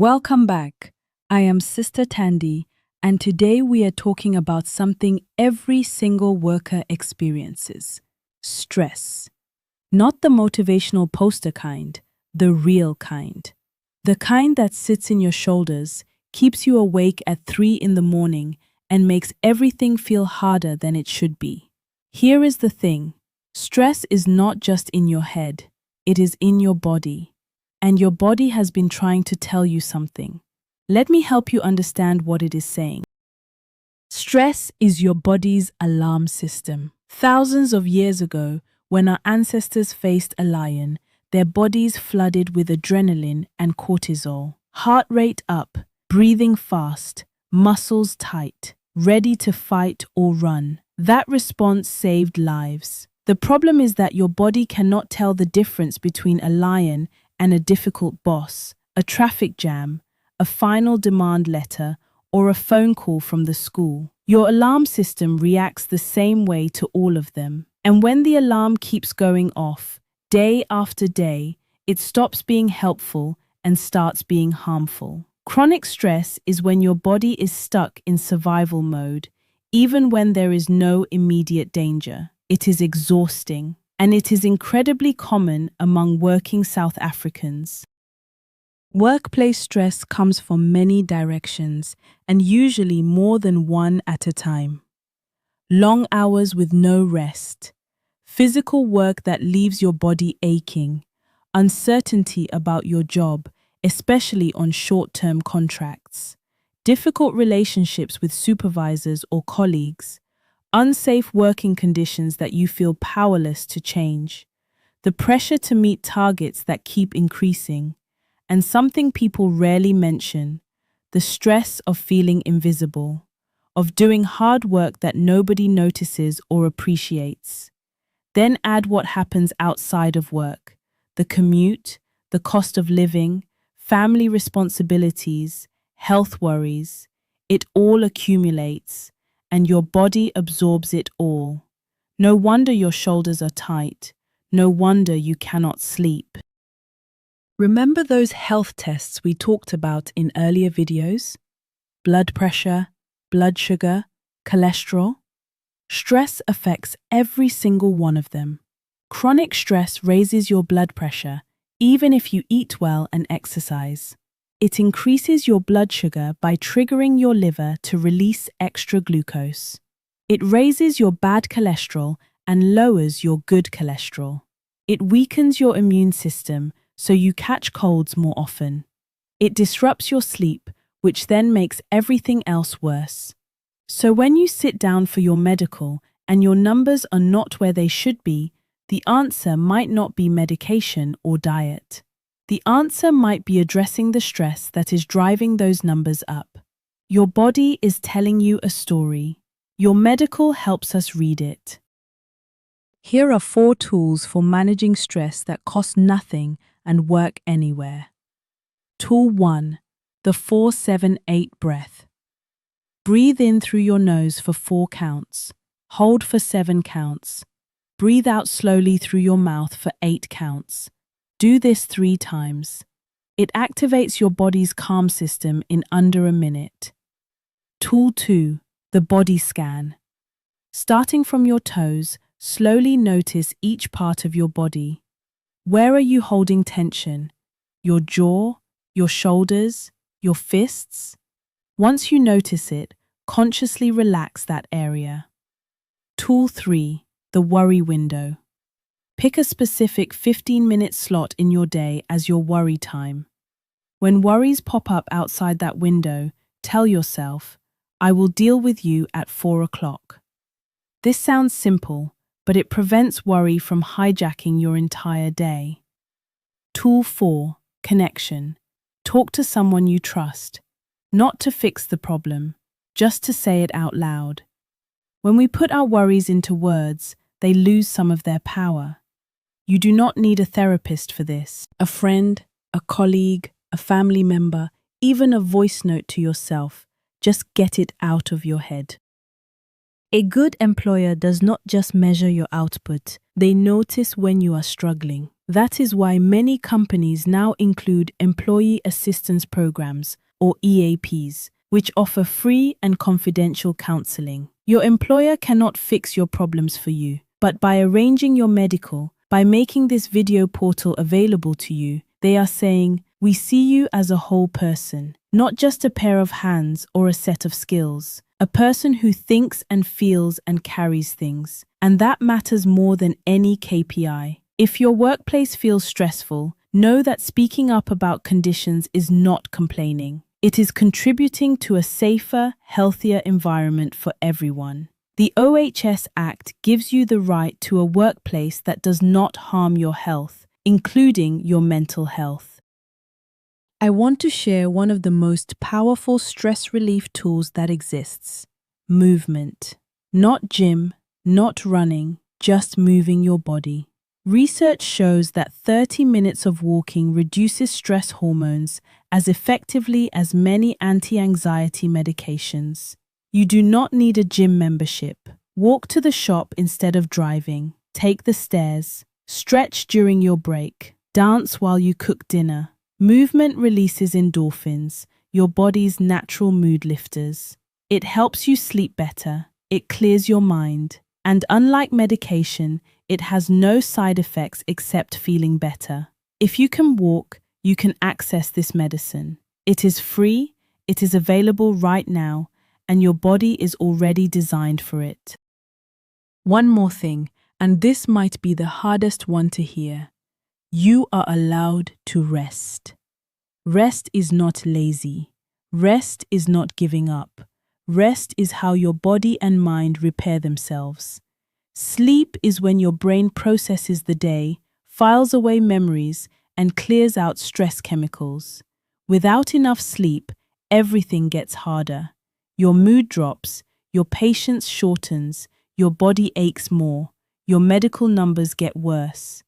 Welcome back. I am Sister Tandy, and today we are talking about something every single worker experiences: stress. Not the motivational poster kind, the real kind. The kind that sits in your shoulders, keeps you awake at 3 in the morning, and makes everything feel harder than it should be. Here is the thing: stress is not just in your head, it is in your body. And your body has been trying to tell you something. Let me help you understand what it is saying. Stress is your body's alarm system. Thousands of years ago, when our ancestors faced a lion, their bodies flooded with adrenaline and cortisol. Heart rate up, breathing fast, muscles tight, ready to fight or run. That response saved lives. The problem is that your body cannot tell the difference between a lion and a difficult boss, a traffic jam, a final demand letter, or a phone call from the school. Your alarm system reacts the same way to all of them. And when the alarm keeps going off, day after day, it stops being helpful and starts being harmful. Chronic stress is when your body is stuck in survival mode, even when there is no immediate danger. It is exhausting. And it is incredibly common among working South Africans. Workplace stress comes from many directions, and usually more than one at a time. Long hours with no rest, physical work that leaves your body aching, uncertainty about your job, especially on short-term contracts, difficult relationships with supervisors or colleagues, unsafe working conditions that you feel powerless to change, the pressure to meet targets that keep increasing, and something people rarely mention: the stress of feeling invisible, of doing hard work that nobody notices or appreciates. Then add what happens outside of work: the commute, the cost of living, family responsibilities, health worries. It all accumulates, and your body absorbs it all. No wonder your shoulders are tight. No wonder you cannot sleep. Remember those health tests we talked about in earlier videos? Blood pressure, blood sugar, cholesterol? Stress affects every single one of them. Chronic stress raises your blood pressure, even if you eat well and exercise. It increases your blood sugar by triggering your liver to release extra glucose. It raises your bad cholesterol and lowers your good cholesterol. It weakens your immune system so you catch colds more often. It disrupts your sleep, which then makes everything else worse. So when you sit down for your medical and your numbers are not where they should be, the answer might not be medication or diet. The answer might be addressing the stress that is driving those numbers up. Your body is telling you a story. Your medical helps us read it. Here are 4 tools for managing stress that cost nothing and work anywhere. Tool 1. The 4-7-8 breath. Breathe in through your nose for 4 counts. Hold for 7 counts. Breathe out slowly through your mouth for 8 counts. Do this 3 times. It activates your body's calm system in under a minute. Tool 2. The body scan. Starting from your toes, slowly notice each part of your body. Where are you holding tension? Your jaw, your shoulders, your fists? Once you notice it, consciously relax that area. Tool 3. The worry window. Pick a specific 15-minute slot in your day as your worry time. When worries pop up outside that window, tell yourself, "I will deal with you at 4 o'clock." This sounds simple, but it prevents worry from hijacking your entire day. Tool 4. Connection. Talk to someone you trust, not to fix the problem, just to say it out loud. When we put our worries into words, they lose some of their power. You do not need a therapist for this. A friend, a colleague, a family member, even a voice note to yourself. Just get it out of your head. A good employer does not just measure your output, they notice when you are struggling. That is why many companies now include employee assistance programs, or EAPs, which offer free and confidential counseling. Your employer cannot fix your problems for you, but by arranging your medical, by making this video portal available to you, they are saying, we see you as a whole person, not just a pair of hands or a set of skills, a person who thinks and feels and carries things. And that matters more than any KPI. If your workplace feels stressful, know that speaking up about conditions is not complaining. It is contributing to a safer, healthier environment for everyone. The OHS Act gives you the right to a workplace that does not harm your health, including your mental health. I want to share one of the most powerful stress relief tools that exists: movement. Not gym, not running, just moving your body. Research shows that 30 minutes of walking reduces stress hormones as effectively as many anti-anxiety medications. You do not need a gym membership. Walk to the shop instead of driving. Take the stairs. Stretch during your break. Dance while you cook dinner. Movement releases endorphins, your body's natural mood lifters. It helps you sleep better. It clears your mind. And unlike medication, it has no side effects except feeling better. If you can walk, you can access this medicine. It is free, it is available right now, and your body is already designed for it. One more thing, and this might be the hardest one to hear. You are allowed to rest. Rest is not lazy. Rest is not giving up. Rest is how your body and mind repair themselves. Sleep is when your brain processes the day, files away memories, and clears out stress chemicals. Without enough sleep, everything gets harder. Your mood drops, your patience shortens, your body aches more, your medical numbers get worse.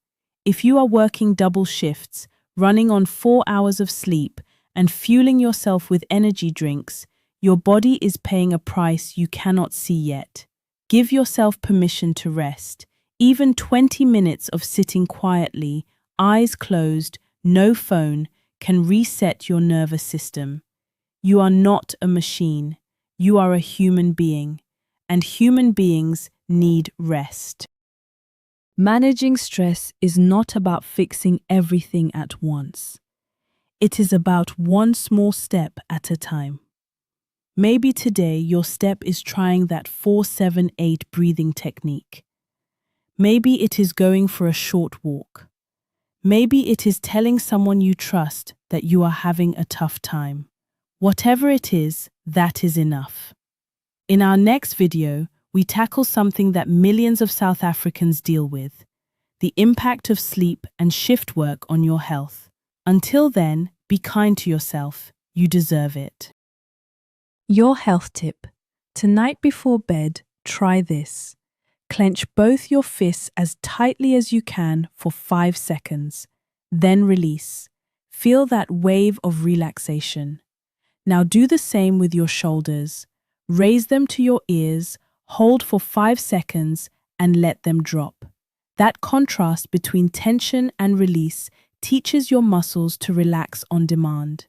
If you are working double shifts, running on 4 hours of sleep, and fueling yourself with energy drinks, your body is paying a price you cannot see yet. Give yourself permission to rest. Even 20 minutes of sitting quietly, eyes closed, no phone, can reset your nervous system. You are not a machine. You are a human being, and human beings need rest. Managing stress is not about fixing everything at once. It is about one small step at a time. Maybe today your step is trying that 4-7-8 breathing technique. Maybe it is going for a short walk. Maybe it is telling someone you trust that you are having a tough time. Whatever it is, that is enough. In our next video, we tackle something that millions of South Africans deal with: the impact of sleep and shift work on your health. Until then, be kind to yourself. You deserve it. Your health tip. Tonight before bed, try this. Clench both your fists as tightly as you can for 5 seconds. Then release. Feel that wave of relaxation. Now do the same with your shoulders. Raise them to your ears, hold for 5 seconds, and let them drop. That contrast between tension and release teaches your muscles to relax on demand.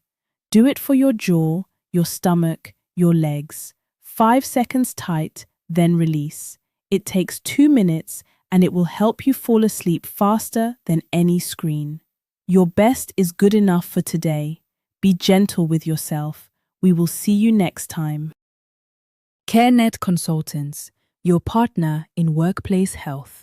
Do it for your jaw, your stomach, your legs. 5 seconds tight, then release. It takes 2 minutes and it will help you fall asleep faster than any screen. Your best is good enough for today. Be gentle with yourself. We will see you next time. CareNet Consultants, your partner in workplace health.